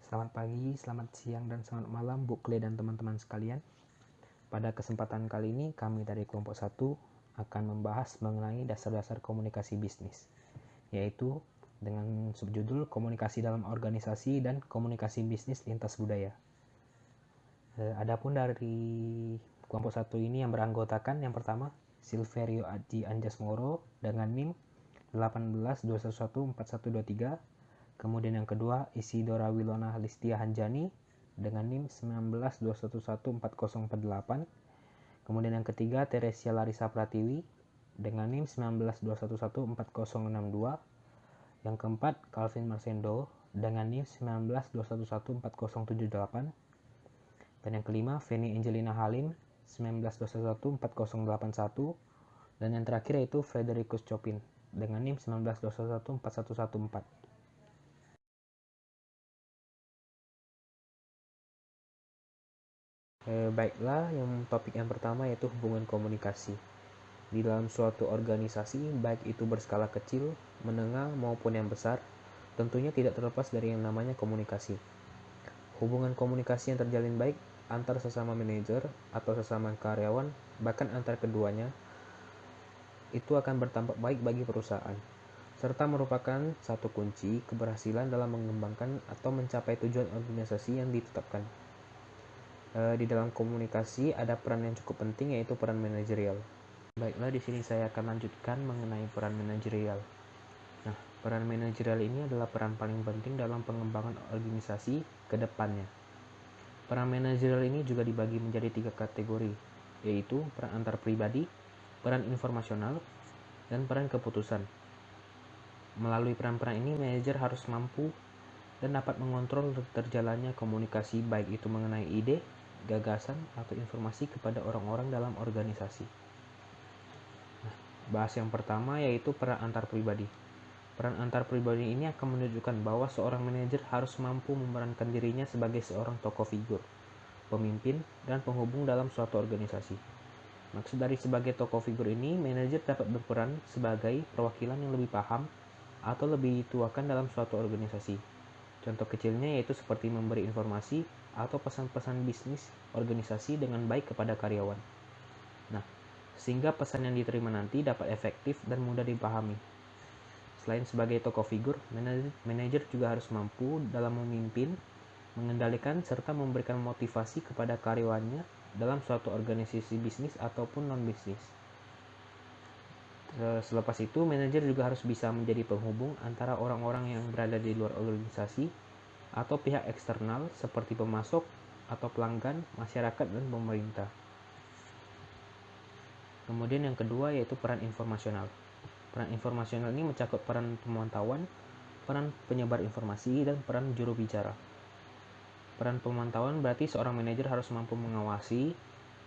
Selamat pagi, selamat siang, dan selamat malam Bu Kle dan teman-teman sekalian. Pada kesempatan kali ini kami dari kelompok 1 akan membahas mengenai dasar-dasar komunikasi bisnis, yaitu dengan subjudul komunikasi dalam organisasi dan komunikasi bisnis lintas budaya. Adapun dari kelompok 1 ini yang beranggotakan yang pertama Silverio Aji Anjasmoro dengan NIM 182114123. Kemudian yang kedua, Isidora Wilona Listia Hanjani dengan NIM 192114048. Kemudian yang ketiga, Teresia Larissa Pratiwi dengan NIM 192114062. Yang keempat, Calvin Marsendo dengan NIM 192114078. Dan yang kelima, Feni Angelina Halim 192114081. Dan yang terakhir yaitu Fredericus Chopin dengan NIM 192114114. Baiklah, topik yang pertama yaitu hubungan komunikasi. Di dalam suatu organisasi, baik itu berskala kecil, menengah, maupun yang besar, tentunya tidak terlepas dari yang namanya komunikasi. Hubungan komunikasi yang terjalin baik antar sesama manajer atau sesama karyawan, bahkan antar keduanya, itu akan berdampak baik bagi perusahaan, serta merupakan satu kunci keberhasilan dalam mengembangkan atau mencapai tujuan organisasi yang ditetapkan. Di dalam komunikasi ada peran yang cukup penting, yaitu peran manajerial. Baiklah, di sini saya akan lanjutkan mengenai peran manajerial. Nah, peran manajerial ini adalah peran paling penting dalam pengembangan organisasi ke depannya. Peran manajerial ini juga dibagi menjadi 3 kategori, yaitu peran antar pribadi, peran informasional, dan peran keputusan. Melalui peran-peran ini, manajer harus mampu dan dapat mengontrol terjalannya komunikasi, baik itu mengenai ide, gagasan, atau informasi kepada orang-orang dalam organisasi. Nah, bahas yang pertama yaitu peran antar pribadi. Peran antar pribadi ini akan menunjukkan bahwa seorang manajer harus mampu memerankan dirinya sebagai seorang tokoh figur, pemimpin, dan penghubung dalam suatu organisasi. Maksud dari sebagai tokoh figur ini, manajer dapat berperan sebagai perwakilan yang lebih paham atau lebih dituakan dalam suatu organisasi. Contoh kecilnya yaitu seperti memberi informasi atau pesan-pesan bisnis organisasi dengan baik kepada karyawan. Nah, sehingga pesan yang diterima nanti dapat efektif dan mudah dipahami. Selain sebagai tokoh figur, manajer juga harus mampu dalam memimpin, mengendalikan, serta memberikan motivasi kepada karyawannya dalam suatu organisasi bisnis ataupun non-bisnis. Selepas itu, manajer juga harus bisa menjadi penghubung antara orang-orang yang berada di luar organisasi atau pihak eksternal seperti pemasok atau pelanggan, masyarakat, dan pemerintah. Kemudian yang kedua yaitu peran informasional. Peran informasional ini mencakup peran pemantauan, peran penyebar informasi, dan peran juru bicara. Peran pemantauan berarti seorang manajer harus mampu mengawasi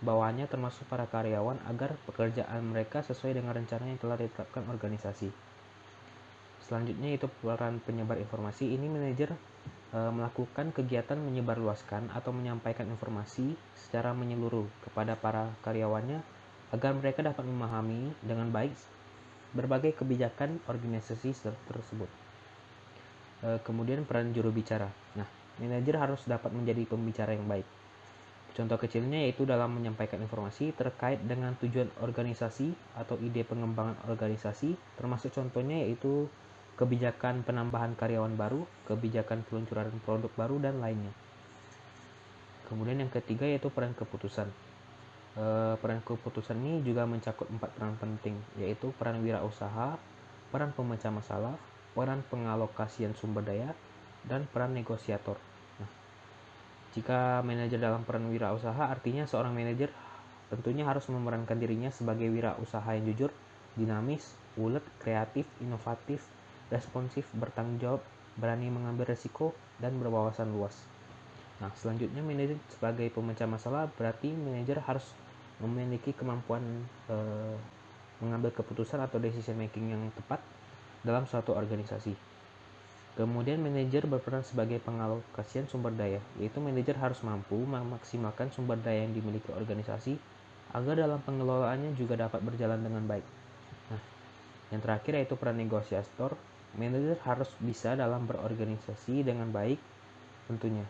bawahannya termasuk para karyawan agar pekerjaan mereka sesuai dengan rencana yang telah ditetapkan organisasi. Selanjutnya yaitu peran penyebar informasi. Ini manajer melakukan kegiatan menyebarluaskan atau menyampaikan informasi secara menyeluruh kepada para karyawannya agar mereka dapat memahami dengan baik berbagai kebijakan organisasi tersebut. Kemudian peran juru bicara. Nah, manajer harus dapat menjadi pembicara yang baik. Contoh kecilnya yaitu dalam menyampaikan informasi terkait dengan tujuan organisasi atau ide pengembangan organisasi, termasuk contohnya yaitu kebijakan penambahan karyawan baru, kebijakan peluncuran produk baru, dan lainnya. Kemudian yang ketiga yaitu peran keputusan. Peran keputusan ini juga mencakup 4 peran penting, yaitu peran wirausaha, peran pemecah masalah, peran pengalokasian sumber daya, dan peran negosiator. Jika manajer dalam peran wirausaha, artinya seorang manajer tentunya harus memerankan dirinya sebagai wirausaha yang jujur, dinamis, ulet, kreatif, inovatif, responsif, bertanggung jawab, berani mengambil resiko, dan berwawasan luas. Nah, selanjutnya manajer sebagai pemecah masalah berarti manajer harus memiliki kemampuan mengambil keputusan atau decision making yang tepat dalam suatu organisasi. Kemudian manajer berperan sebagai pengalokasian sumber daya, yaitu manajer harus mampu memaksimalkan sumber daya yang dimiliki organisasi agar dalam pengelolaannya juga dapat berjalan dengan baik. Nah, yang terakhir yaitu peran negosiator. Manajer harus bisa dalam berorganisasi dengan baik tentunya.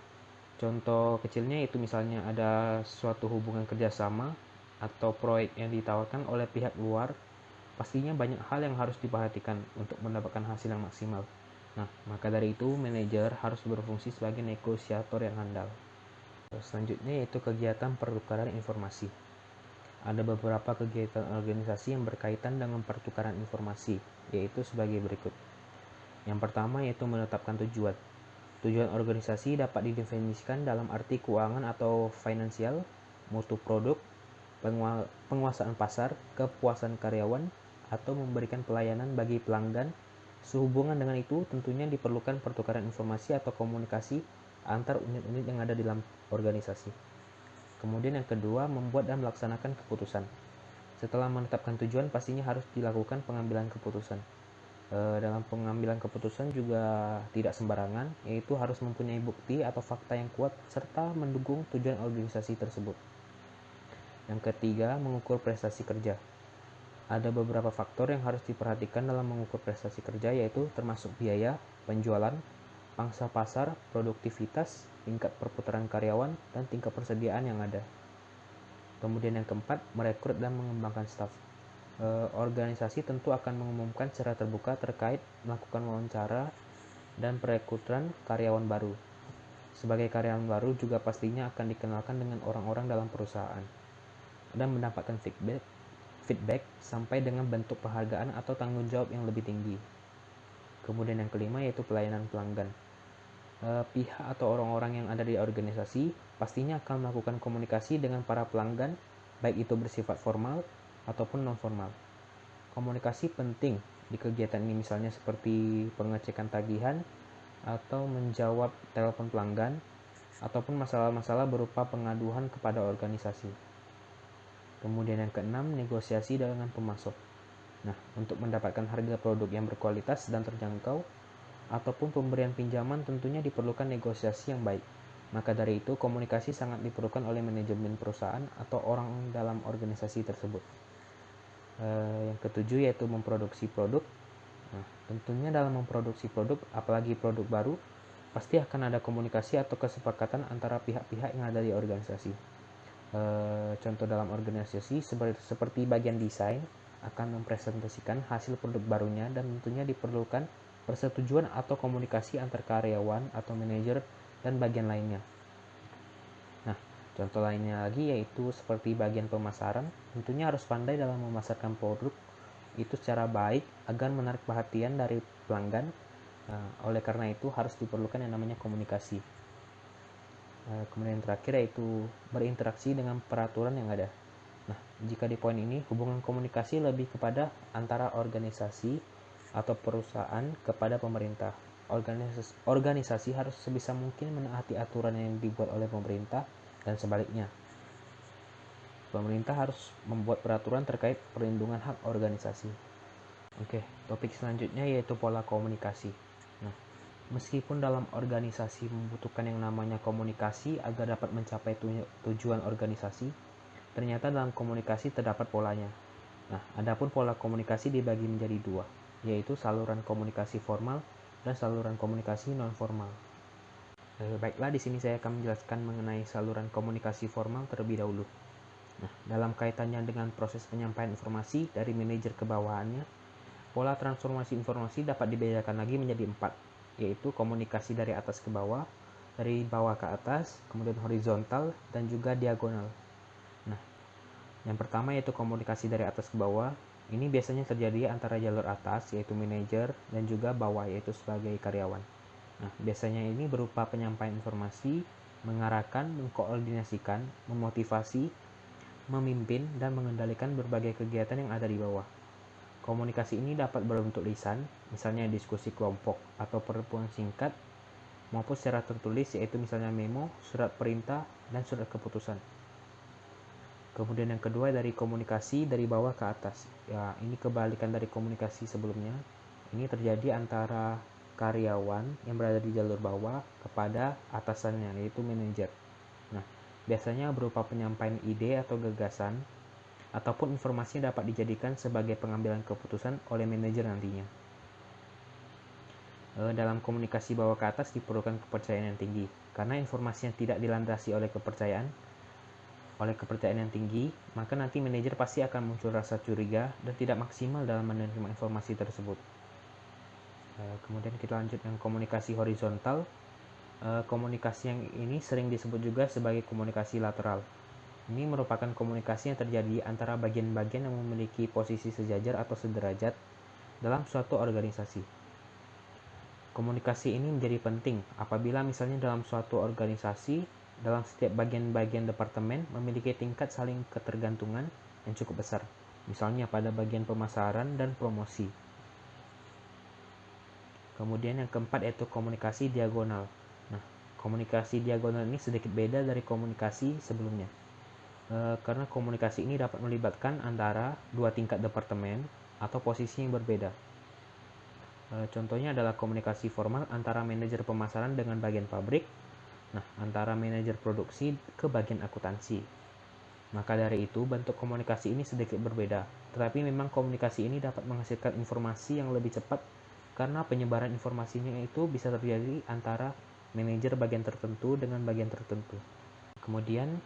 Contoh kecilnya itu misalnya ada suatu hubungan kerjasama atau proyek yang ditawarkan oleh pihak luar, pastinya banyak hal yang harus diperhatikan untuk mendapatkan hasil yang maksimal. Nah, maka dari itu manajer harus berfungsi sebagai negosiator yang handal. Selanjutnya yaitu kegiatan pertukaran informasi. Ada beberapa kegiatan organisasi yang berkaitan dengan pertukaran informasi, yaitu sebagai berikut. Yang pertama yaitu menetapkan tujuan. Tujuan organisasi dapat didefinisikan dalam arti keuangan atau finansial, mutu produk, penguasaan pasar, kepuasan karyawan, atau memberikan pelayanan bagi pelanggan. Sehubungan dengan itu, tentunya diperlukan pertukaran informasi atau komunikasi antar unit-unit yang ada di dalam organisasi. Kemudian yang kedua, membuat dan melaksanakan keputusan. Setelah menetapkan tujuan, pastinya harus dilakukan pengambilan keputusan. Dalam pengambilan keputusan juga tidak sembarangan, yaitu harus mempunyai bukti atau fakta yang kuat serta mendukung tujuan organisasi tersebut. Yang ketiga, mengukur prestasi kerja. Ada beberapa faktor yang harus diperhatikan dalam mengukur prestasi kerja, yaitu termasuk biaya, penjualan, pangsa pasar, produktivitas, tingkat perputaran karyawan, dan tingkat persediaan yang ada. Kemudian yang keempat, merekrut dan mengembangkan staf. Organisasi tentu akan mengumumkan secara terbuka terkait melakukan wawancara dan perekrutan karyawan baru. Sebagai karyawan baru juga pastinya akan dikenalkan dengan orang-orang dalam perusahaan dan mendapatkan feedback sampai dengan bentuk penghargaan atau tanggung jawab yang lebih tinggi. Kemudian yang kelima yaitu pelayanan pelanggan. Pihak atau orang-orang yang ada di organisasi pastinya akan melakukan komunikasi dengan para pelanggan, baik itu bersifat formal ataupun non-formal. Komunikasi penting di kegiatan ini misalnya seperti pengecekan tagihan atau menjawab telepon pelanggan ataupun masalah-masalah berupa pengaduan kepada organisasi. Kemudian yang keenam, negosiasi dengan pemasok. Nah, untuk mendapatkan harga produk yang berkualitas dan terjangkau ataupun pemberian pinjaman tentunya diperlukan negosiasi yang baik. Maka dari itu, komunikasi sangat diperlukan oleh manajemen perusahaan atau orang dalam organisasi tersebut. Yang ketujuh yaitu memproduksi produk. Nah, tentunya dalam memproduksi produk, apalagi produk baru, pasti akan ada komunikasi atau kesepakatan antara pihak-pihak yang ada di organisasi. Contoh dalam organisasi seperti bagian desain akan mempresentasikan hasil produk barunya dan tentunya diperlukan persetujuan atau komunikasi antar karyawan atau manajer dan bagian lainnya. Nah, contoh lainnya lagi yaitu seperti bagian pemasaran, tentunya harus pandai dalam memasarkan produk itu secara baik agar menarik perhatian dari pelanggan. Oleh karena itu harus diperlukan yang namanya komunikasi. Kemudian yang terakhir yaitu berinteraksi dengan peraturan yang ada. Nah, jika di poin ini hubungan komunikasi lebih kepada antara organisasi atau perusahaan kepada pemerintah. Organisasi harus sebisa mungkin menaati aturan yang dibuat oleh pemerintah dan sebaliknya. Pemerintah harus membuat peraturan terkait perlindungan hak organisasi. Oke, topik selanjutnya yaitu pola komunikasi. Nah, meskipun dalam organisasi membutuhkan yang namanya komunikasi agar dapat mencapai tujuan organisasi, ternyata dalam komunikasi terdapat polanya. Nah, adapun pola komunikasi dibagi menjadi dua, yaitu saluran komunikasi formal dan saluran komunikasi non formal. Baiklah, di sini saya akan menjelaskan mengenai saluran komunikasi formal terlebih dahulu. Nah, dalam kaitannya dengan proses penyampaian informasi dari manajer ke bawahannya, pola transformasi informasi dapat dibedakan lagi menjadi 4, yaitu komunikasi dari atas ke bawah, dari bawah ke atas, kemudian horizontal, dan juga diagonal. Nah, yang pertama yaitu komunikasi dari atas ke bawah. Ini biasanya terjadi antara jalur atas, yaitu manajer, dan juga bawah, yaitu sebagai karyawan. Nah, biasanya ini berupa penyampaian informasi, mengarahkan, mengkoordinasikan, memotivasi, memimpin, dan mengendalikan berbagai kegiatan yang ada di bawah. Komunikasi ini dapat berbentuk lisan, misalnya diskusi kelompok atau pertemuan singkat, maupun secara tertulis, yaitu misalnya memo, surat perintah, dan surat keputusan. Kemudian yang kedua dari komunikasi dari bawah ke atas. Ya, ini kebalikan dari komunikasi sebelumnya. Ini terjadi antara karyawan yang berada di jalur bawah kepada atasannya, yaitu manajer. Nah, biasanya berupa penyampaian ide atau gagasan ataupun informasi yang dapat dijadikan sebagai pengambilan keputusan oleh manajer nantinya. Dalam komunikasi bawah ke atas diperlukan kepercayaan yang tinggi. Karena informasi yang tidak dilandasi oleh kepercayaan yang tinggi, maka nanti manajer pasti akan muncul rasa curiga dan tidak maksimal dalam menerima informasi tersebut. Kemudian kita lanjut dengan komunikasi horizontal. Komunikasi yang ini sering disebut juga sebagai komunikasi lateral. Ini merupakan komunikasi yang terjadi antara bagian-bagian yang memiliki posisi sejajar atau sederajat dalam suatu organisasi. Komunikasi ini menjadi penting apabila misalnya dalam suatu organisasi, dalam setiap bagian-bagian departemen memiliki tingkat saling ketergantungan yang cukup besar. Misalnya pada bagian pemasaran dan promosi. Kemudian yang keempat yaitu komunikasi diagonal. Nah, komunikasi diagonal ini sedikit beda dari komunikasi sebelumnya. Karena komunikasi ini dapat melibatkan antara dua tingkat departemen atau posisi yang berbeda. Contohnya adalah komunikasi formal antara manajer pemasaran dengan bagian pabrik, antara manajer produksi ke bagian akuntansi. Maka dari itu, bentuk komunikasi ini sedikit berbeda, tetapi memang komunikasi ini dapat menghasilkan informasi yang lebih cepat karena penyebaran informasinya itu bisa terjadi antara manajer bagian tertentu dengan bagian tertentu. Kemudian,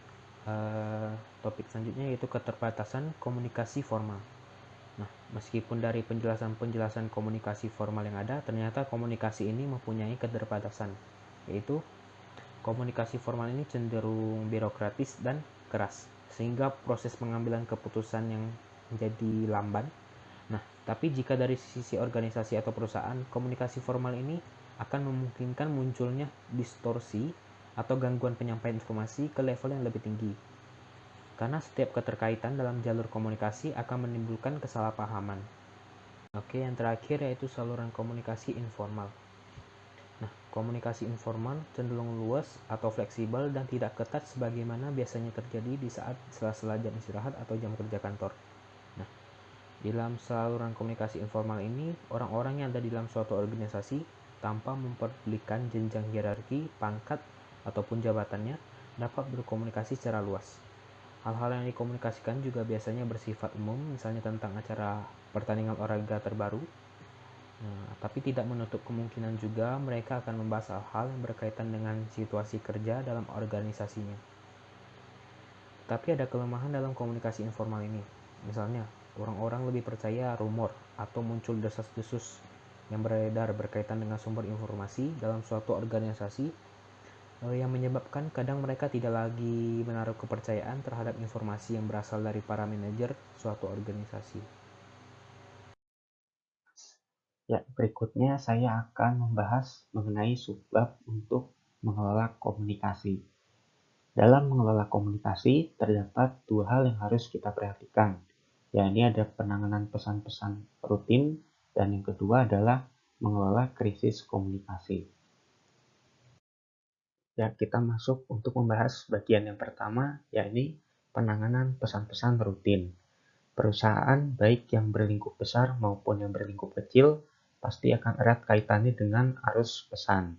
topik selanjutnya yaitu keterbatasan komunikasi formal. Nah, meskipun dari penjelasan-penjelasan komunikasi formal yang ada, ternyata komunikasi ini mempunyai keterbatasan, yaitu komunikasi formal ini cenderung birokratis dan keras, sehingga proses pengambilan keputusan yang menjadi lamban. Nah, tapi jika dari sisi organisasi atau perusahaan, komunikasi formal ini akan memungkinkan munculnya distorsi atau gangguan penyampaian informasi ke level yang lebih tinggi. Karena setiap keterkaitan dalam jalur komunikasi akan menimbulkan kesalahpahaman. Oke, yang terakhir yaitu saluran komunikasi informal. Nah, komunikasi informal cenderung luas atau fleksibel dan tidak ketat sebagaimana biasanya terjadi di saat sela-sela jam istirahat atau jam kerja kantor. Nah, dalam saluran komunikasi informal ini, orang-orang yang ada di dalam suatu organisasi tanpa memperdulikan jenjang hierarki, pangkat, ataupun jabatannya dapat berkomunikasi secara luas. Hal-hal yang dikomunikasikan juga biasanya bersifat umum, misalnya tentang acara pertandingan olahraga terbaru. Tapi tidak menutup kemungkinan juga mereka akan membahas hal-hal yang berkaitan dengan situasi kerja dalam organisasinya. Tapi ada kelemahan dalam komunikasi informal ini. Misalnya, orang-orang lebih percaya rumor atau muncul desas-desus yang beredar berkaitan dengan sumber informasi dalam suatu organisasi yang menyebabkan kadang mereka tidak lagi menaruh kepercayaan terhadap informasi yang berasal dari para manajer suatu organisasi. Ya, berikutnya saya akan membahas mengenai subbab untuk mengelola komunikasi. Dalam mengelola komunikasi, terdapat dua hal yang harus kita perhatikan. Yakni ada penanganan pesan-pesan rutin, dan yang kedua adalah mengelola krisis komunikasi. Ya, kita masuk untuk membahas bagian yang pertama, yakni penanganan pesan-pesan rutin. Perusahaan, baik yang berlingkup besar maupun yang berlingkup kecil, pasti akan erat kaitannya dengan arus pesan.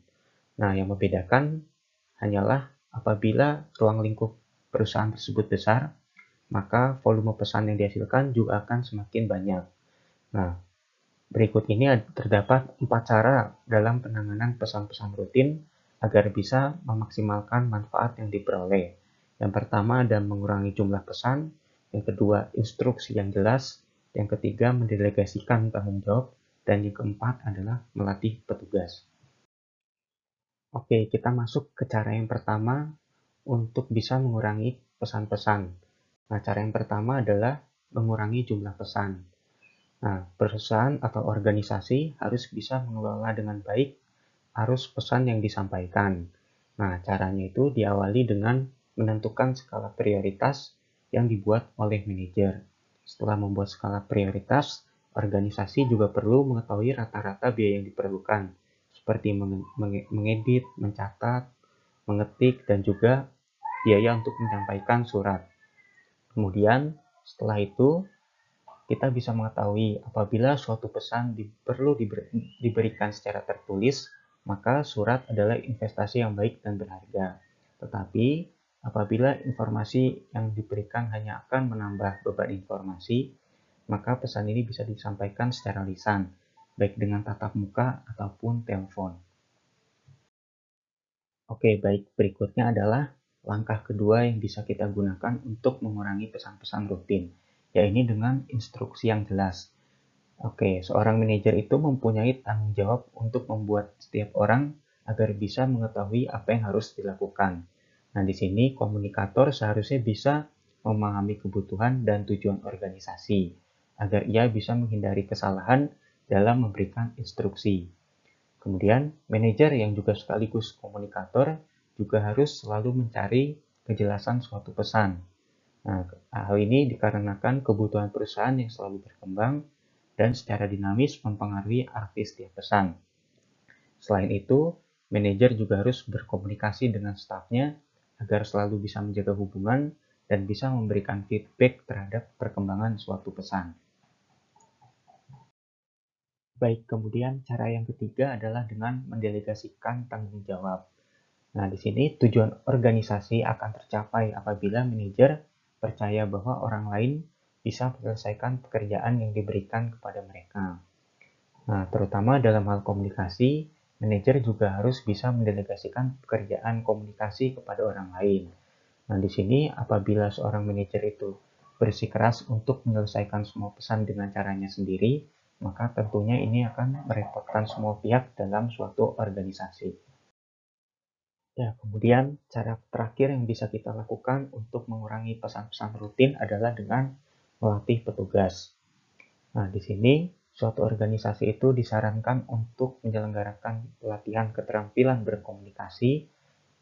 Nah, yang membedakan hanyalah apabila ruang lingkup perusahaan tersebut besar, maka volume pesan yang dihasilkan juga akan semakin banyak. Nah, berikut ini terdapat 4 cara dalam penanganan pesan-pesan rutin agar bisa memaksimalkan manfaat yang diperoleh. Yang pertama adalah mengurangi jumlah pesan, yang kedua instruksi yang jelas, yang ketiga mendelegasikan tanggung jawab, dan yang keempat adalah melatih petugas. Oke, kita masuk ke cara yang pertama untuk bisa mengurangi pesan-pesan. Nah, cara yang pertama adalah mengurangi jumlah pesan. Nah, perusahaan atau organisasi harus bisa mengelola dengan baik arus pesan yang disampaikan. Nah, caranya itu diawali dengan menentukan skala prioritas yang dibuat oleh manajer. Setelah membuat skala prioritas, organisasi juga perlu mengetahui rata-rata biaya yang diperlukan, seperti mengedit, mencatat, mengetik, dan juga biaya untuk menyampaikan surat. Kemudian, setelah itu, kita bisa mengetahui apabila suatu pesan perlu diberikan secara tertulis, maka surat adalah investasi yang baik dan berharga. Tetapi apabila informasi yang diberikan hanya akan menambah beban informasi, maka pesan ini bisa disampaikan secara lisan. baik dengan tatap muka ataupun telepon. Oke, baik. Berikutnya adalah langkah kedua yang bisa kita gunakan untuk mengurangi pesan-pesan rutin, yaitu dengan instruksi yang jelas. Oke, seorang manajer itu mempunyai tanggung jawab untuk membuat setiap orang agar bisa mengetahui apa yang harus dilakukan. Nah, di sini komunikator seharusnya bisa memahami kebutuhan dan tujuan organisasi, agar ia bisa menghindari kesalahan dalam memberikan instruksi. Kemudian, manajer yang juga sekaligus komunikator juga harus selalu mencari kejelasan suatu pesan. Nah, hal ini dikarenakan kebutuhan perusahaan yang selalu berkembang dan secara dinamis mempengaruhi arti setiap pesan. Selain itu, manajer juga harus berkomunikasi dengan stafnya agar selalu bisa menjaga hubungan dan bisa memberikan feedback terhadap perkembangan suatu pesan. Baik, kemudian cara yang ketiga adalah dengan mendelegasikan tanggung jawab. Nah, di sini tujuan organisasi akan tercapai apabila manajer percaya bahwa orang lain bisa menyelesaikan pekerjaan yang diberikan kepada mereka. Nah, terutama dalam hal komunikasi, manajer juga harus bisa mendelegasikan pekerjaan komunikasi kepada orang lain. Nah, di sini apabila seorang manajer itu bersikeras untuk menyelesaikan semua pesan dengan caranya sendiri, maka tentunya ini akan merepotkan semua pihak dalam suatu organisasi. Ya, kemudian cara terakhir yang bisa kita lakukan untuk mengurangi pesan-pesan rutin adalah dengan melatih petugas. Nah, di sini suatu organisasi itu disarankan untuk menyelenggarakan pelatihan keterampilan berkomunikasi,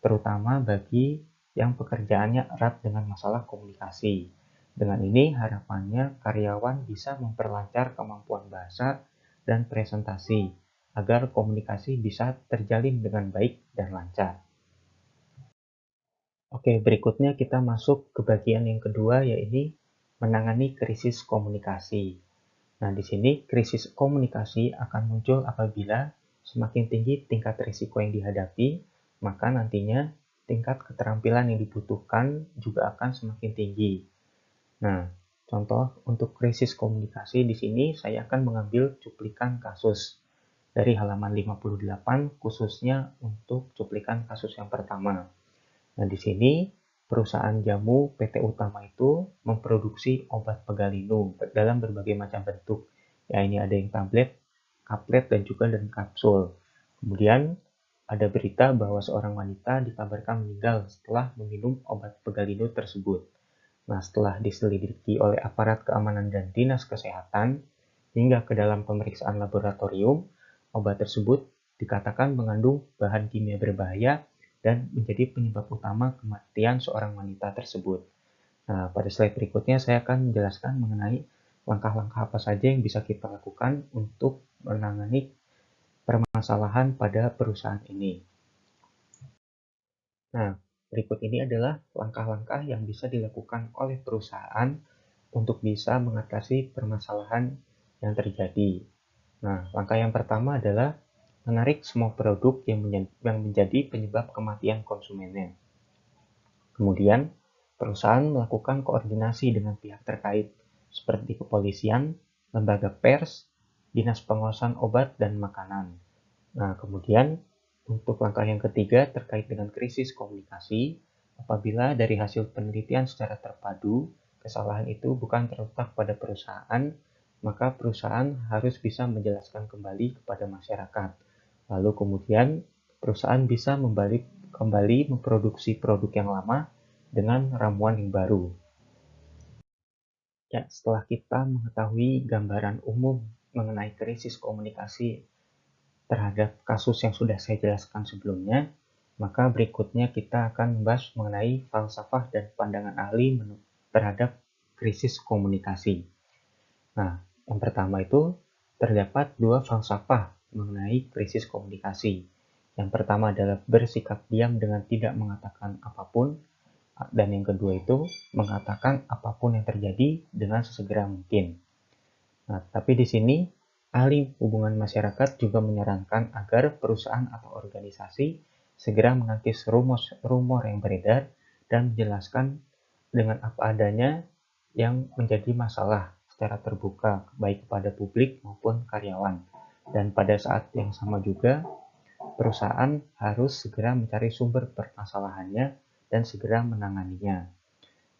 terutama bagi yang pekerjaannya erat dengan masalah komunikasi. Dengan ini harapannya karyawan bisa memperlancar kemampuan bahasa dan presentasi agar komunikasi bisa terjalin dengan baik dan lancar. Oke, berikutnya kita masuk ke bagian yang kedua, yaitu menangani krisis komunikasi. Nah, di sini krisis komunikasi akan muncul apabila semakin tinggi tingkat risiko yang dihadapi, maka nantinya tingkat keterampilan yang dibutuhkan juga akan semakin tinggi. Nah, contoh untuk krisis komunikasi di sini saya akan mengambil cuplikan kasus dari halaman 58 khususnya untuk cuplikan kasus yang pertama. Nah, di sini perusahaan jamu PT Utama itu memproduksi obat pegalinu dalam berbagai macam bentuk. Ya, ini ada yang tablet, kaplet, dan juga dan kapsul. Kemudian ada berita bahwa seorang wanita dikabarkan meninggal setelah meminum obat pegalinu tersebut. Nah, setelah diselidiki oleh aparat keamanan dan dinas kesehatan hingga ke dalam pemeriksaan laboratorium, obat tersebut dikatakan mengandung bahan kimia berbahaya dan menjadi penyebab utama kematian seorang wanita tersebut. Nah, pada slide berikutnya saya akan menjelaskan mengenai langkah-langkah apa saja yang bisa kita lakukan untuk menangani permasalahan pada perusahaan ini. Nah, berikut ini adalah langkah-langkah yang bisa dilakukan oleh perusahaan untuk bisa mengatasi permasalahan yang terjadi. Nah, langkah yang pertama adalah menarik semua produk yang menjadi penyebab kematian konsumennya. Kemudian, perusahaan melakukan koordinasi dengan pihak terkait, seperti kepolisian, lembaga pers, dinas pengawasan obat dan makanan. Nah, kemudian untuk langkah yang ketiga terkait dengan krisis komunikasi, apabila dari hasil penelitian secara terpadu, kesalahan itu bukan terletak pada perusahaan, maka perusahaan harus bisa menjelaskan kembali kepada masyarakat. Lalu kemudian perusahaan bisa kembali memproduksi produk yang lama dengan ramuan yang baru. Ya, setelah kita mengetahui gambaran umum mengenai krisis komunikasi terhadap kasus yang sudah saya jelaskan sebelumnya, maka berikutnya kita akan membahas mengenai falsafah dan pandangan ahli terhadap krisis komunikasi. Nah, yang pertama itu terdapat dua falsafah mengenai krisis komunikasi. Yang pertama adalah bersikap diam dengan tidak mengatakan apapun, dan yang kedua itu mengatakan apapun yang terjadi dengan sesegera mungkin. Nah, tapi di sini ahli hubungan masyarakat juga menyarankan agar perusahaan atau organisasi segera menangkis rumor yang beredar dan menjelaskan dengan apa adanya yang menjadi masalah secara terbuka baik kepada publik maupun karyawan. Dan pada saat yang sama juga, perusahaan harus segera mencari sumber permasalahannya dan segera menanganinya.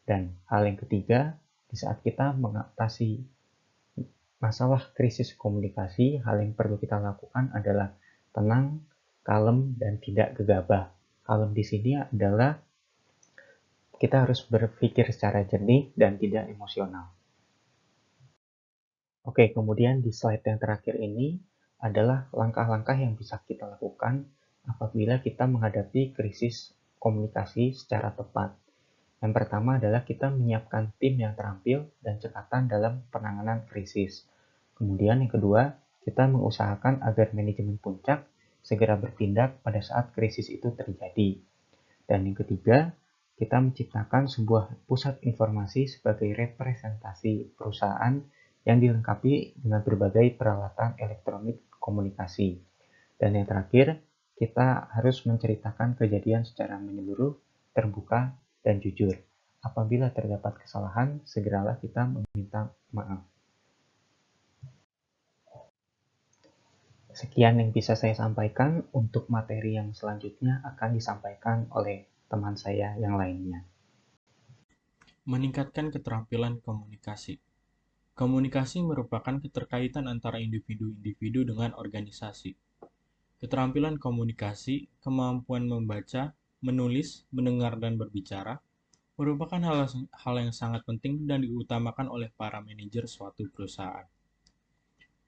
Dan hal yang ketiga, di saat kita mengatasi masalah krisis komunikasi, hal yang perlu kita lakukan adalah tenang, kalem, dan tidak gegabah. Kalem di sini adalah kita harus berpikir secara jernih dan tidak emosional. Oke, kemudian di slide yang terakhir ini adalah langkah-langkah yang bisa kita lakukan apabila kita menghadapi krisis komunikasi secara tepat. Yang pertama adalah kita menyiapkan tim yang terampil dan cekatan dalam penanganan krisis. Kemudian yang kedua, kita mengusahakan agar manajemen puncak segera bertindak pada saat krisis itu terjadi. Dan yang ketiga, kita menciptakan sebuah pusat informasi sebagai representasi perusahaan yang dilengkapi dengan berbagai peralatan elektronik komunikasi. Dan yang terakhir, kita harus menceritakan kejadian secara menyeluruh, terbuka, dan jujur. Apabila terdapat kesalahan, segeralah kita meminta maaf. Sekian yang bisa saya sampaikan. Untuk materi yang selanjutnya akan disampaikan oleh teman saya yang lainnya. Meningkatkan keterampilan komunikasi. Komunikasi merupakan keterkaitan antara individu-individu dengan organisasi. Keterampilan komunikasi, kemampuan membaca, menulis, mendengar, dan berbicara merupakan hal yang sangat penting dan diutamakan oleh para manajer suatu perusahaan.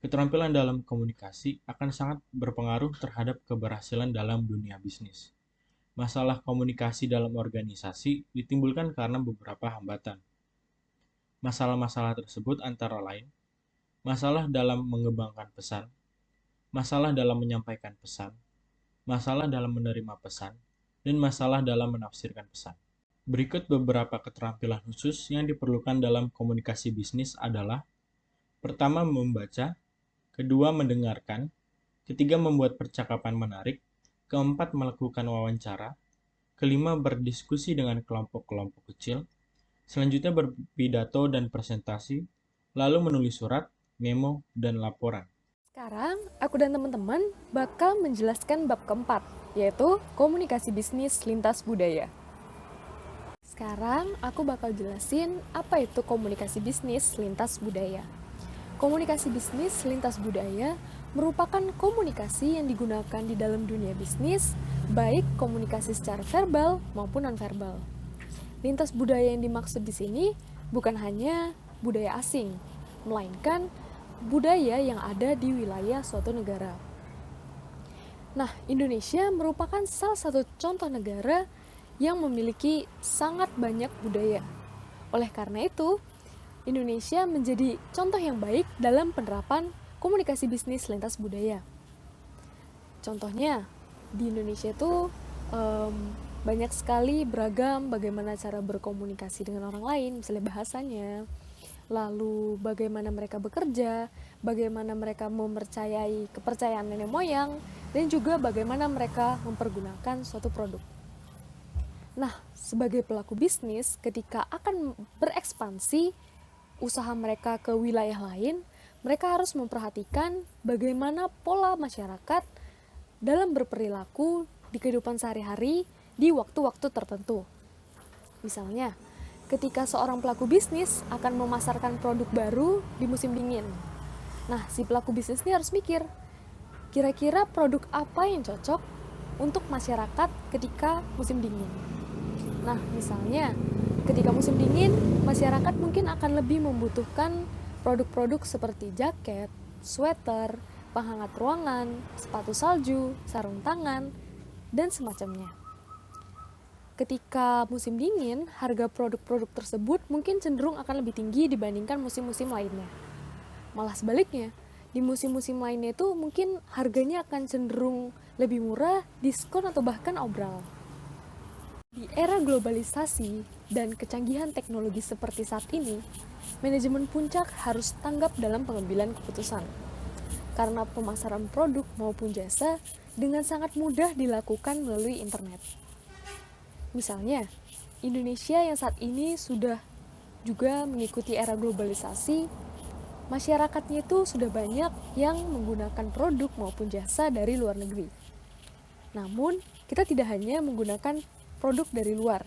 Keterampilan dalam komunikasi akan sangat berpengaruh terhadap keberhasilan dalam dunia bisnis. Masalah komunikasi dalam organisasi ditimbulkan karena beberapa hambatan. Masalah-masalah tersebut antara lain, masalah dalam mengembangkan pesan, masalah dalam menyampaikan pesan, masalah dalam menerima pesan, dan masalah dalam menafsirkan pesan. Berikut beberapa keterampilan khusus yang diperlukan dalam komunikasi bisnis adalah: pertama, membaca, kedua, mendengarkan, ketiga, membuat percakapan menarik, keempat, melakukan wawancara, kelima, berdiskusi dengan kelompok-kelompok kecil, selanjutnya berpidato dan presentasi, lalu menulis surat, memo, dan laporan. Sekarang, aku dan teman-teman bakal menjelaskan bab keempat, yaitu komunikasi bisnis lintas budaya. Sekarang, aku bakal jelasin apa itu komunikasi bisnis lintas budaya. Komunikasi bisnis lintas budaya merupakan komunikasi yang digunakan di dalam dunia bisnis, baik komunikasi secara verbal maupun nonverbal. Lintas budaya yang dimaksud di sini bukan hanya budaya asing, melainkan budaya yang ada di wilayah suatu negara. Nah, Indonesia merupakan salah satu contoh negara yang memiliki sangat banyak budaya. Oleh karena itu, Indonesia menjadi contoh yang baik dalam penerapan komunikasi bisnis lintas budaya. Contohnya, di Indonesia itu banyak sekali beragam bagaimana cara berkomunikasi dengan orang lain, misalnya bahasanya, lalu bagaimana mereka bekerja, bagaimana mereka mempercayai kepercayaan nenek moyang, dan juga bagaimana mereka mempergunakan suatu produk. Nah, sebagai pelaku bisnis, ketika akan berekspansi usaha mereka ke wilayah lain, mereka harus memperhatikan bagaimana pola masyarakat dalam berperilaku di kehidupan sehari-hari di waktu-waktu tertentu. Misalnya, ketika seorang pelaku bisnis akan memasarkan produk baru di musim dingin. Nah, si pelaku bisnis ini harus mikir, kira-kira produk apa yang cocok untuk masyarakat ketika musim dingin. Nah, misalnya, ketika musim dingin, masyarakat mungkin akan lebih membutuhkan produk-produk seperti jaket, sweater, penghangat ruangan, sepatu salju, sarung tangan, dan semacamnya. Ketika musim dingin, harga produk-produk tersebut mungkin cenderung akan lebih tinggi dibandingkan musim-musim lainnya. Malah sebaliknya, di musim-musim lainnya itu mungkin harganya akan cenderung lebih murah, diskon, atau bahkan obral. Di era globalisasi dan kecanggihan teknologi seperti saat ini, manajemen puncak harus tanggap dalam pengambilan keputusan. Karena pemasaran produk maupun jasa dengan sangat mudah dilakukan melalui internet. Misalnya, Indonesia yang saat ini sudah juga mengikuti era globalisasi masyarakatnya itu sudah banyak yang menggunakan produk maupun jasa dari luar negeri. Namun, kita tidak hanya menggunakan produk dari luar.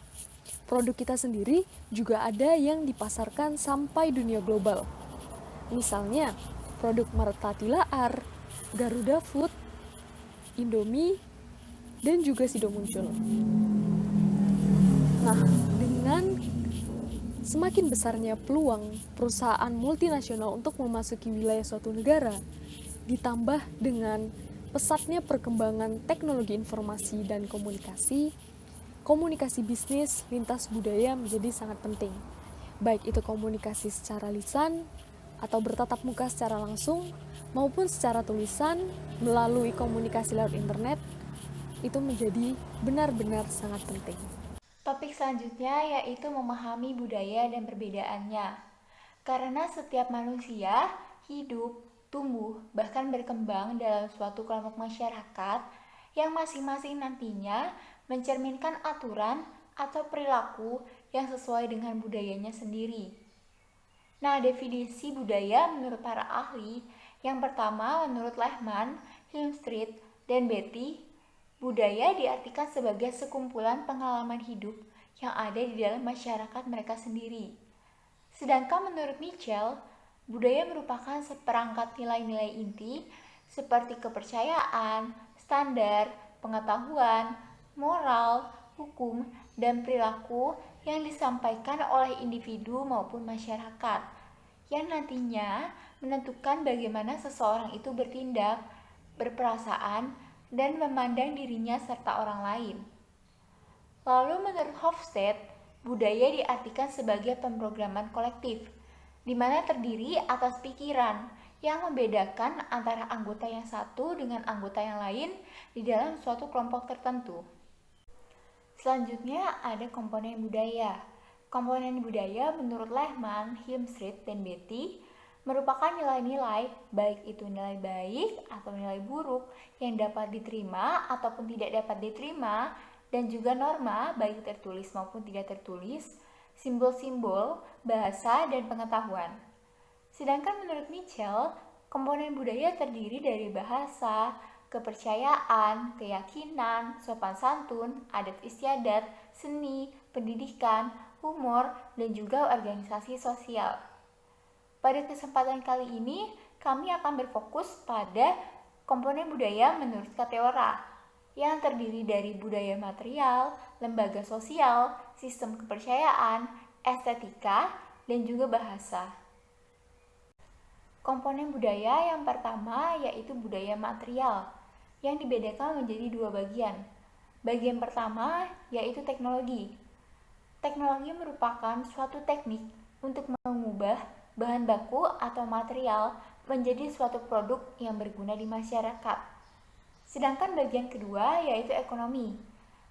Produk kita sendiri juga ada yang dipasarkan sampai dunia global. Misalnya, produk Marta Tilaar, Garuda Food, Indomie, dan juga Sido Muncul. Nah, dengan semakin besarnya peluang perusahaan multinasional untuk memasuki wilayah suatu negara, ditambah dengan pesatnya perkembangan teknologi informasi dan komunikasi bisnis lintas budaya menjadi sangat penting. Baik itu komunikasi secara lisan atau bertatap muka secara langsung maupun secara tulisan melalui komunikasi lewat internet, itu menjadi benar-benar sangat penting. Topik selanjutnya yaitu memahami budaya dan perbedaannya. Karena setiap manusia hidup, tumbuh, bahkan berkembang dalam suatu kelompok masyarakat yang masing-masing nantinya mencerminkan aturan atau perilaku yang sesuai dengan budayanya sendiri. Nah, definisi budaya menurut para ahli, yang pertama menurut Lehman, Hilmstreet, dan Beatty, budaya diartikan sebagai sekumpulan pengalaman hidup yang ada di dalam masyarakat mereka sendiri. Sedangkan menurut Mitchell, budaya merupakan seperangkat nilai-nilai inti seperti kepercayaan, standar, pengetahuan, moral, hukum, dan perilaku yang disampaikan oleh individu maupun masyarakat, yang nantinya menentukan bagaimana seseorang itu bertindak, berperasaan, dan memandang dirinya serta orang lain. Lalu menurut Hofstede, budaya diartikan sebagai pemrograman kolektif, di mana terdiri atas pikiran yang membedakan antara anggota yang satu dengan anggota yang lain di dalam suatu kelompok tertentu. Selanjutnya ada komponen budaya. Komponen budaya menurut Lehman, Hilmstreet, dan Beatty merupakan nilai-nilai, baik itu nilai baik atau nilai buruk yang dapat diterima ataupun tidak dapat diterima, dan juga norma, baik tertulis maupun tidak tertulis, simbol-simbol, bahasa, dan pengetahuan. Sedangkan menurut Mitchell, komponen budaya terdiri dari bahasa, kepercayaan, keyakinan, sopan santun, adat istiadat, seni, pendidikan, humor, dan juga organisasi sosial. Pada kesempatan kali ini, kami akan berfokus pada komponen budaya menurut Kateora, yang terdiri dari budaya material, lembaga sosial, sistem kepercayaan, estetika, dan juga bahasa. Komponen budaya yang pertama yaitu budaya material, yang dibedakan menjadi dua bagian. Bagian pertama yaitu teknologi. Teknologi merupakan suatu teknik untuk mengubah bahan baku atau material menjadi suatu produk yang berguna di masyarakat. Sedangkan bagian kedua yaitu ekonomi,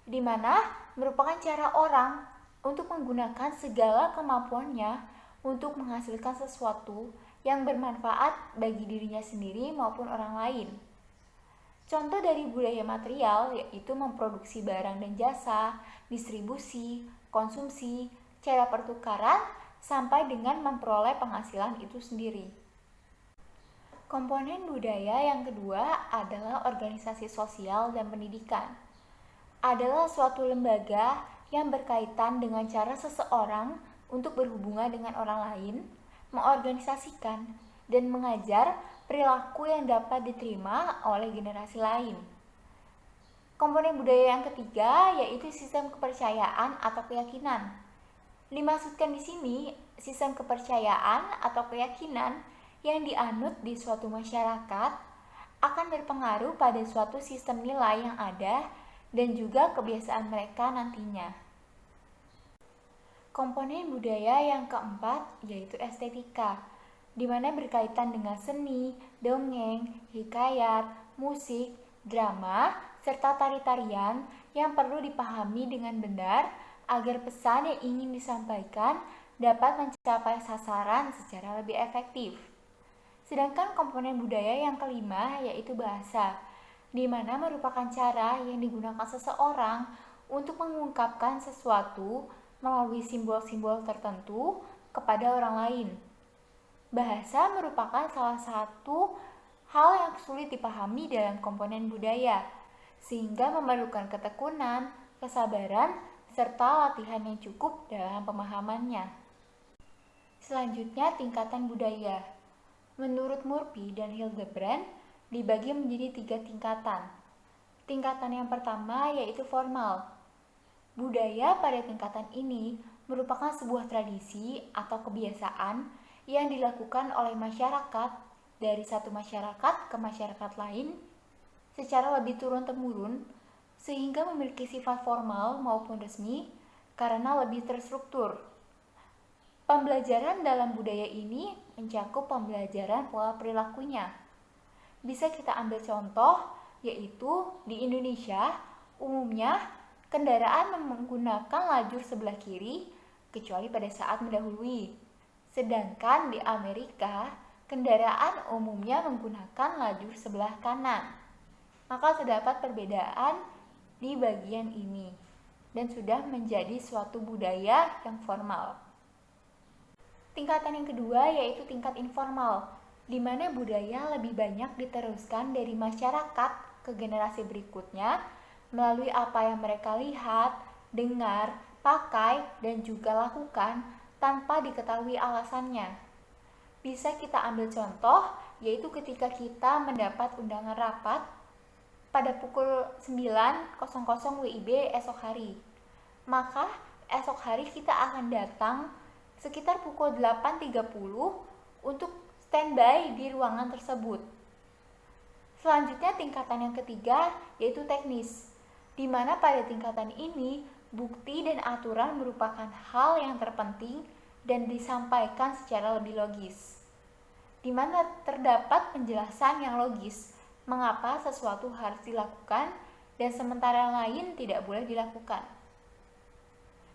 di mana merupakan cara orang untuk menggunakan segala kemampuannya untuk menghasilkan sesuatu yang bermanfaat bagi dirinya sendiri maupun orang lain. Contoh dari budaya material yaitu memproduksi barang dan jasa, distribusi, konsumsi, cara pertukaran, sampai dengan memperoleh penghasilan itu sendiri. Komponen budaya yang kedua adalah organisasi sosial dan pendidikan. Adalah suatu lembaga yang berkaitan dengan cara seseorang untuk berhubungan dengan orang lain, mengorganisasikan, dan mengajar perilaku yang dapat diterima oleh generasi lain. Komponen budaya yang ketiga yaitu sistem kepercayaan atau keyakinan. Dimaksudkan di sini sistem kepercayaan atau keyakinan yang dianut di suatu masyarakat akan berpengaruh pada suatu sistem nilai yang ada dan juga kebiasaan mereka nantinya. Komponen budaya yang keempat yaitu estetika, di mana berkaitan dengan seni, dongeng, hikayat, musik, drama, serta tari-tarian yang perlu dipahami dengan benar agar pesan yang ingin disampaikan dapat mencapai sasaran secara lebih efektif. Sedangkan komponen budaya yang kelima yaitu bahasa, di mana merupakan cara yang digunakan seseorang untuk mengungkapkan sesuatu melalui simbol-simbol tertentu kepada orang lain. Bahasa merupakan salah satu hal yang sulit dipahami dalam komponen budaya, sehingga memerlukan ketekunan, kesabaran, serta latihan yang cukup dalam pemahamannya. Selanjutnya, tingkatan budaya. Menurut Murphy dan Hildebrand, dibagi menjadi 3 tingkatan. Tingkatan yang pertama yaitu formal. Budaya pada tingkatan ini merupakan sebuah tradisi atau kebiasaan yang dilakukan oleh masyarakat dari satu masyarakat ke masyarakat lain secara lebih turun-temurun sehingga memiliki sifat formal maupun resmi karena lebih terstruktur. Pembelajaran dalam budaya ini mencakup pembelajaran pola perilakunya. Bisa kita ambil contoh, yaitu di Indonesia, umumnya kendaraan menggunakan lajur sebelah kiri kecuali pada saat mendahului. Sedangkan di Amerika, kendaraan umumnya menggunakan lajur sebelah kanan. Maka terdapat perbedaan di bagian ini dan sudah menjadi suatu budaya yang formal. Tingkatan yang kedua yaitu tingkat informal, di mana budaya lebih banyak diteruskan dari masyarakat ke generasi berikutnya melalui apa yang mereka lihat, dengar, pakai, dan juga lakukan tanpa diketahui alasannya. Bisa kita ambil contoh, yaitu ketika kita mendapat undangan rapat pada pukul 9.00 WIB esok hari. Maka esok hari kita akan datang sekitar pukul 8.30 untuk standby di ruangan tersebut. Selanjutnya tingkatan yang ketiga yaitu teknis, di mana pada tingkatan ini bukti dan aturan merupakan hal yang terpenting dan disampaikan secara lebih logis, di mana terdapat penjelasan yang logis mengapa sesuatu harus dilakukan dan sementara yang lain tidak boleh dilakukan.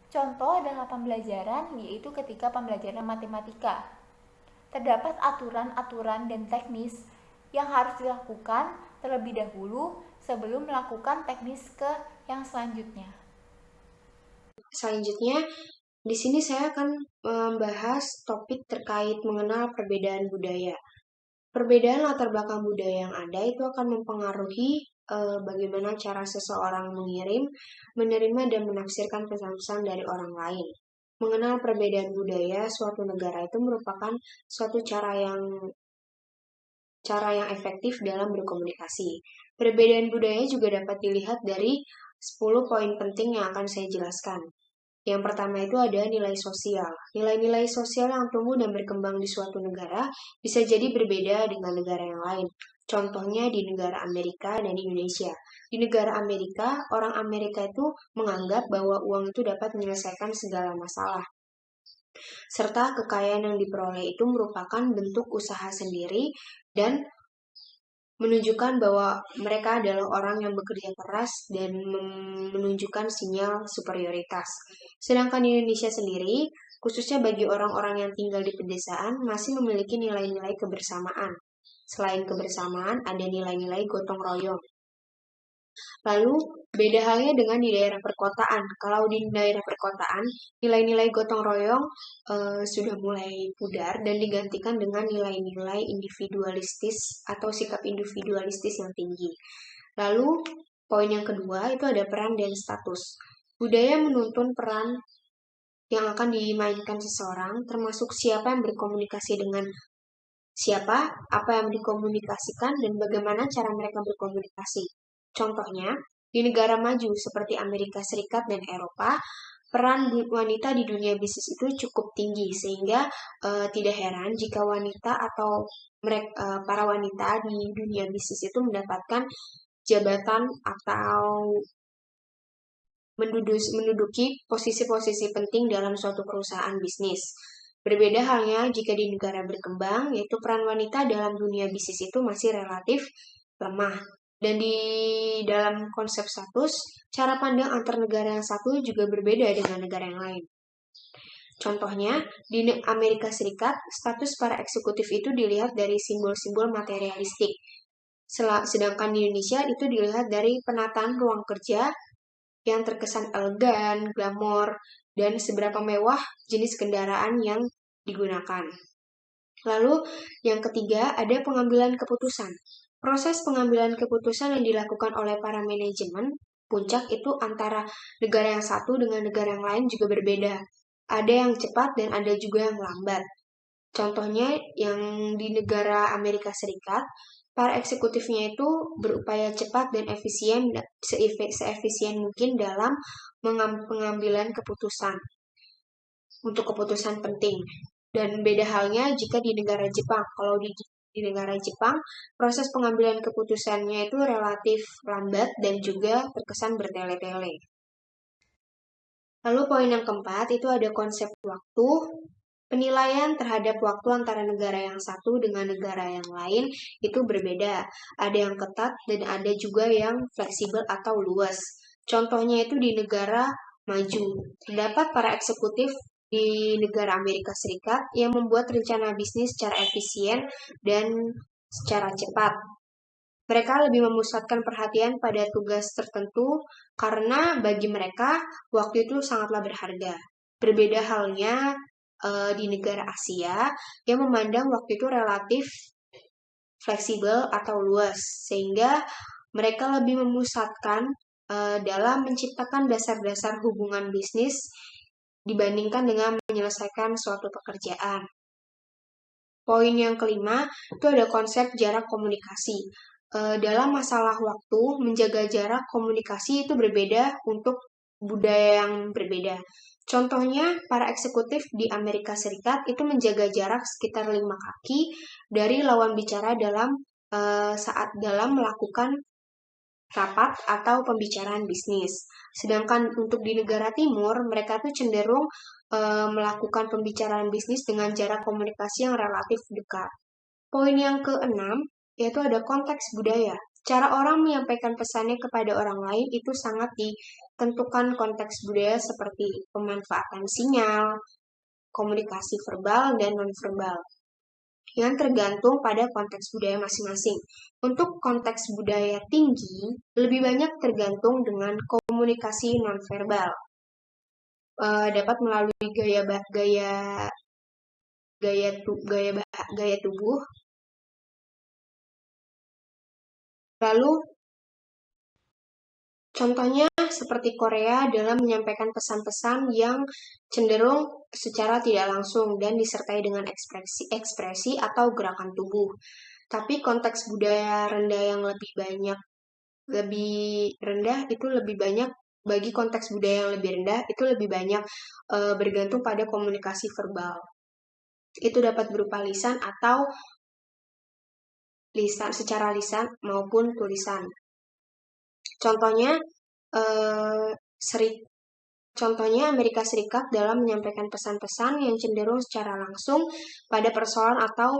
Contoh dalam pembelajaran yaitu ketika pembelajaran matematika. Terdapat aturan-aturan dan teknis yang harus dilakukan terlebih dahulu sebelum melakukan teknis ke yang selanjutnya. Selanjutnya, di sini saya akan membahas topik terkait mengenal perbedaan budaya. Perbedaan latar belakang budaya yang ada itu akan mempengaruhi bagaimana cara seseorang mengirim, menerima, dan menafsirkan pesan-pesan dari orang lain. Mengenal perbedaan budaya suatu negara itu merupakan suatu cara yang efektif dalam berkomunikasi. Perbedaan budaya juga dapat dilihat dari 10 poin penting yang akan saya jelaskan. Yang pertama itu ada nilai sosial. Nilai-nilai sosial yang tumbuh dan berkembang di suatu negara bisa jadi berbeda dengan negara yang lain. Contohnya di negara Amerika dan Indonesia. Di negara Amerika, orang Amerika itu menganggap bahwa uang itu dapat menyelesaikan segala masalah. Serta kekayaan yang diperoleh itu merupakan bentuk usaha sendiri dan menunjukkan bahwa mereka adalah orang yang bekerja keras dan menunjukkan sinyal superioritas. Sedangkan di Indonesia sendiri, khususnya bagi orang-orang yang tinggal di pedesaan, masih memiliki nilai-nilai kebersamaan. Selain kebersamaan, ada nilai-nilai gotong royong. Lalu, beda halnya dengan di daerah perkotaan. Kalau di daerah perkotaan, nilai-nilai gotong royong sudah mulai pudar dan digantikan dengan nilai-nilai individualistis atau sikap individualistis yang tinggi. Lalu, poin yang kedua itu ada peran dan status. Budaya menuntun peran yang akan dimainkan seseorang, termasuk siapa yang berkomunikasi dengan siapa, apa yang dikomunikasikan, dan bagaimana cara mereka berkomunikasi. Contohnya, di negara maju seperti Amerika Serikat dan Eropa, peran wanita di dunia bisnis itu cukup tinggi, sehingga tidak heran jika wanita atau para wanita di dunia bisnis itu mendapatkan jabatan atau menduduki posisi-posisi penting dalam suatu perusahaan bisnis. Berbeda halnya jika di negara berkembang, yaitu peran wanita dalam dunia bisnis itu masih relatif lemah. Dan di dalam konsep status, cara pandang antar negara yang satu juga berbeda dengan negara yang lain. Contohnya, di Amerika Serikat, status para eksekutif itu dilihat dari simbol-simbol materialistik. Sedangkan di Indonesia itu dilihat dari penataan ruang kerja yang terkesan elegan, glamor, dan seberapa mewah jenis kendaraan yang digunakan. Lalu yang ketiga ada pengambilan keputusan. Proses pengambilan keputusan yang dilakukan oleh para manajemen puncak itu antara negara yang satu dengan negara yang lain juga berbeda. Ada yang cepat dan ada juga yang lambat. Contohnya yang di negara Amerika Serikat, para eksekutifnya itu berupaya cepat dan efisien, seefisien mungkin dalam pengambilan keputusan untuk keputusan penting. Dan beda halnya jika di negara Jepang. Kalau di negara Jepang, proses pengambilan keputusannya itu relatif lambat dan juga terkesan bertele-tele. Lalu poin yang keempat itu ada konsep waktu. Penilaian terhadap waktu antara negara yang satu dengan negara yang lain itu berbeda. Ada yang ketat dan ada juga yang fleksibel atau luas. Contohnya itu di negara maju. Terdapat para eksekutif di negara Amerika Serikat yang membuat rencana bisnis secara efisien dan secara cepat. Mereka lebih memusatkan perhatian pada tugas tertentu karena bagi mereka waktu itu sangatlah berharga. Berbeda halnya di negara Asia yang memandang waktu itu relatif fleksibel atau luas, sehingga mereka lebih memusatkan dalam menciptakan dasar-dasar hubungan bisnis dibandingkan dengan menyelesaikan suatu pekerjaan. Poin yang kelima itu ada konsep jarak komunikasi. Dalam masalah waktu, menjaga jarak komunikasi itu berbeda untuk budaya yang berbeda. Contohnya, para eksekutif di Amerika Serikat itu menjaga jarak sekitar 5 kaki dari lawan bicara saat dalam melakukan rapat atau pembicaraan bisnis. Sedangkan untuk di negara timur, mereka tuh cenderung melakukan pembicaraan bisnis dengan jarak komunikasi yang relatif dekat. Poin yang keenam, yaitu ada konteks budaya. Cara orang menyampaikan pesannya kepada orang lain itu sangat ditentukan konteks budaya seperti pemanfaatan sinyal, komunikasi verbal, dan nonverbal yang tergantung pada konteks budaya masing-masing. Untuk konteks budaya tinggi, lebih banyak tergantung dengan komunikasi nonverbal. Dapat melalui gaya tubuh. Lalu, contohnya seperti Korea dalam menyampaikan pesan-pesan yang cenderung secara tidak langsung dan disertai dengan ekspresi atau gerakan tubuh. Tapi konteks budaya rendah yang lebih rendah itu lebih banyak bagi konteks budaya yang lebih rendah itu lebih banyak bergantung pada komunikasi verbal. Itu dapat berupa lisan atau secara lisan maupun tulisan. Contohnya Amerika Serikat dalam menyampaikan pesan-pesan yang cenderung secara langsung pada persoalan atau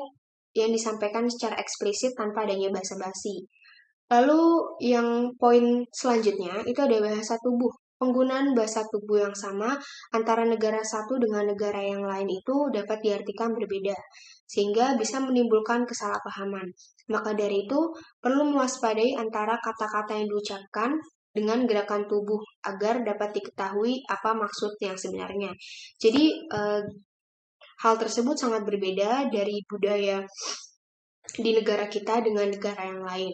yang disampaikan secara eksplisit tanpa adanya basa-basi. Lalu yang poin selanjutnya itu ada bahasa tubuh. Penggunaan bahasa tubuh yang sama antara negara satu dengan negara yang lain itu dapat diartikan berbeda, sehingga bisa menimbulkan kesalahpahaman. Maka dari itu, perlu mewaspadai antara kata-kata yang diucapkan dengan gerakan tubuh agar dapat diketahui apa maksud yang sebenarnya. Jadi, hal tersebut sangat berbeda dari budaya di negara kita dengan negara yang lain.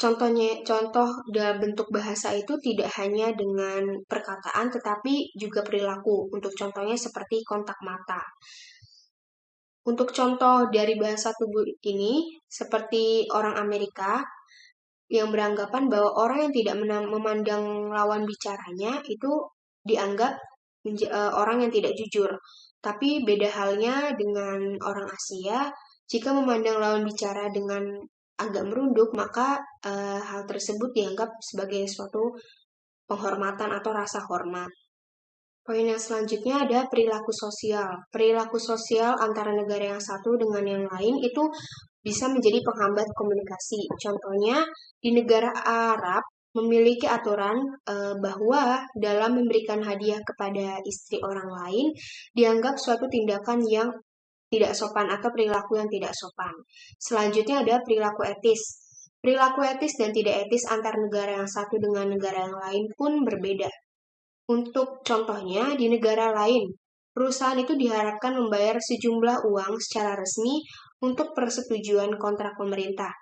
Contoh dalam bentuk bahasa itu tidak hanya dengan perkataan, tetapi juga perilaku. Untuk contohnya seperti kontak mata. Untuk contoh dari bahasa tubuh ini, seperti orang Amerika yang beranggapan bahwa orang yang tidak memandang lawan bicaranya itu dianggap orang yang tidak jujur. Tapi beda halnya dengan orang Asia, jika memandang lawan bicara dengan agak merunduk, maka hal tersebut dianggap sebagai suatu penghormatan atau rasa hormat. Poin yang selanjutnya ada perilaku sosial. Perilaku sosial antara negara yang satu dengan yang lain itu bisa menjadi penghambat komunikasi. Contohnya, di negara Arab memiliki aturan bahwa dalam memberikan hadiah kepada istri orang lain dianggap suatu tindakan yang tidak sopan atau perilaku yang tidak sopan. Selanjutnya ada perilaku etis. Perilaku etis dan tidak etis antar negara yang satu dengan negara yang lain pun berbeda. Untuk contohnya, di negara lain, perusahaan itu diharapkan membayar sejumlah uang secara resmi untuk persetujuan kontrak pemerintah.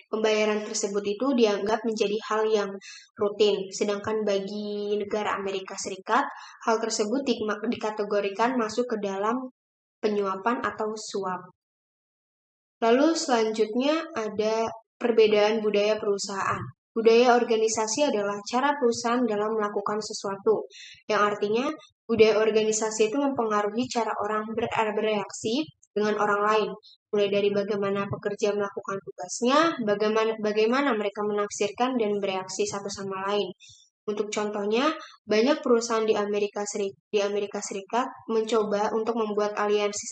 Pembayaran tersebut itu dianggap menjadi hal yang rutin, sedangkan bagi negara Amerika Serikat, hal tersebut dikategorikan masuk ke dalam penyuapan atau suap. Lalu selanjutnya ada perbedaan budaya perusahaan. Budaya organisasi adalah cara perusahaan dalam melakukan sesuatu, yang artinya budaya organisasi itu mempengaruhi cara orang bereaksi dengan orang lain, mulai dari bagaimana pekerja melakukan tugasnya, bagaimana mereka menafsirkan dan bereaksi satu sama lain. Untuk contohnya, banyak perusahaan di Amerika Serikat mencoba untuk membuat aliansi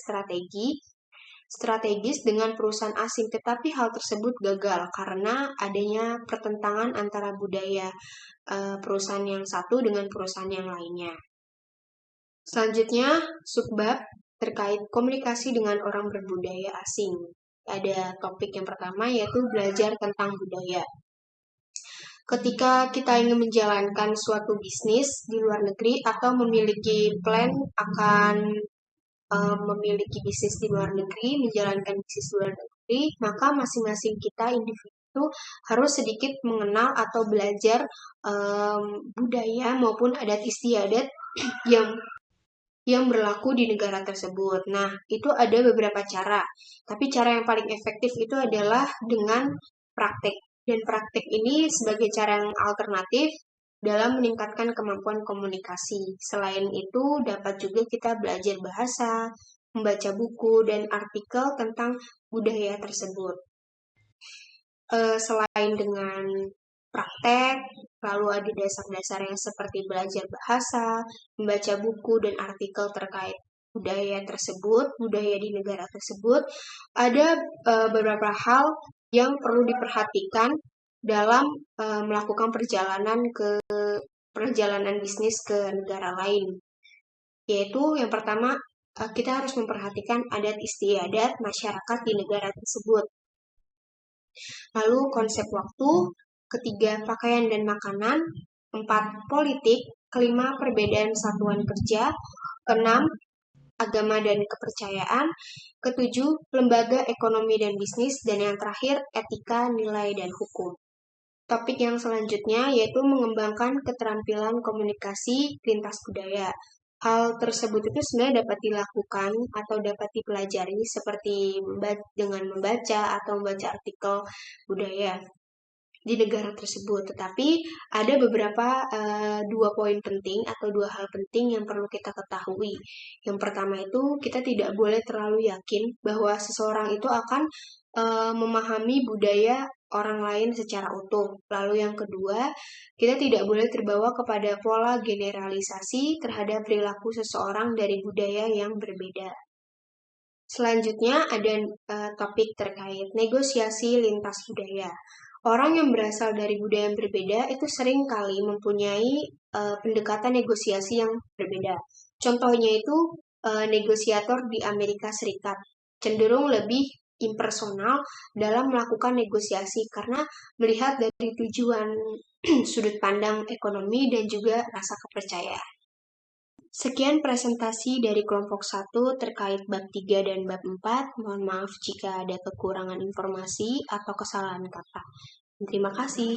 strategis dengan perusahaan asing, tetapi hal tersebut gagal karena adanya pertentangan antara budaya perusahaan yang satu dengan perusahaan yang lainnya. Selanjutnya, subbab terkait komunikasi dengan orang berbudaya asing. Ada topik yang pertama yaitu belajar tentang budaya. Ketika kita ingin menjalankan suatu bisnis di luar negeri atau memiliki plan akan memiliki bisnis di luar negeri, menjalankan bisnis di luar negeri, maka masing-masing kita individu harus sedikit mengenal atau belajar budaya maupun adat istiadat yang berlaku di negara tersebut. Nah, itu ada beberapa cara, tapi cara yang paling efektif itu adalah dengan praktek. Dan praktek ini sebagai cara yang alternatif dalam meningkatkan kemampuan komunikasi. Selain itu, dapat juga kita belajar bahasa, membaca buku, dan artikel tentang budaya tersebut. Selain dengan praktek, lalu ada dasar-dasar yang seperti belajar bahasa, membaca buku, dan artikel terkait budaya tersebut, budaya di negara tersebut. Ada beberapa hal yang perlu diperhatikan dalam melakukan perjalanan bisnis ke negara lain. Yaitu yang pertama, kita harus memperhatikan adat istiadat masyarakat di negara tersebut. Lalu konsep waktu, ketiga pakaian dan makanan, 4 politik, kelima perbedaan satuan kerja, keenam agama dan kepercayaan, ketujuh lembaga ekonomi dan bisnis, dan yang terakhir etika, nilai, dan hukum. Topik yang selanjutnya yaitu mengembangkan keterampilan komunikasi lintas budaya. Hal tersebut itu sebenarnya dapat dilakukan atau dapat dipelajari seperti dengan membaca atau membaca artikel budaya di negara tersebut. Tetapi ada beberapa 2 poin penting atau 2 hal penting yang perlu kita ketahui. Yang pertama itu kita tidak boleh terlalu yakin bahwa seseorang itu akan memahami budaya orang lain secara utuh. Lalu yang kedua, kita tidak boleh terbawa kepada pola generalisasi terhadap perilaku seseorang dari budaya yang berbeda. Selanjutnya ada topik terkait negosiasi lintas budaya. Orang yang berasal dari budaya yang berbeda itu sering kali mempunyai pendekatan negosiasi yang berbeda. Contohnya itu negosiator di Amerika Serikat cenderung lebih impersonal dalam melakukan negosiasi karena melihat dari tujuan sudut pandang ekonomi dan juga rasa kepercayaan. Sekian presentasi dari kelompok 1 terkait bab 3 dan bab 4. Mohon maaf jika ada kekurangan informasi atau kesalahan kata. Terima kasih.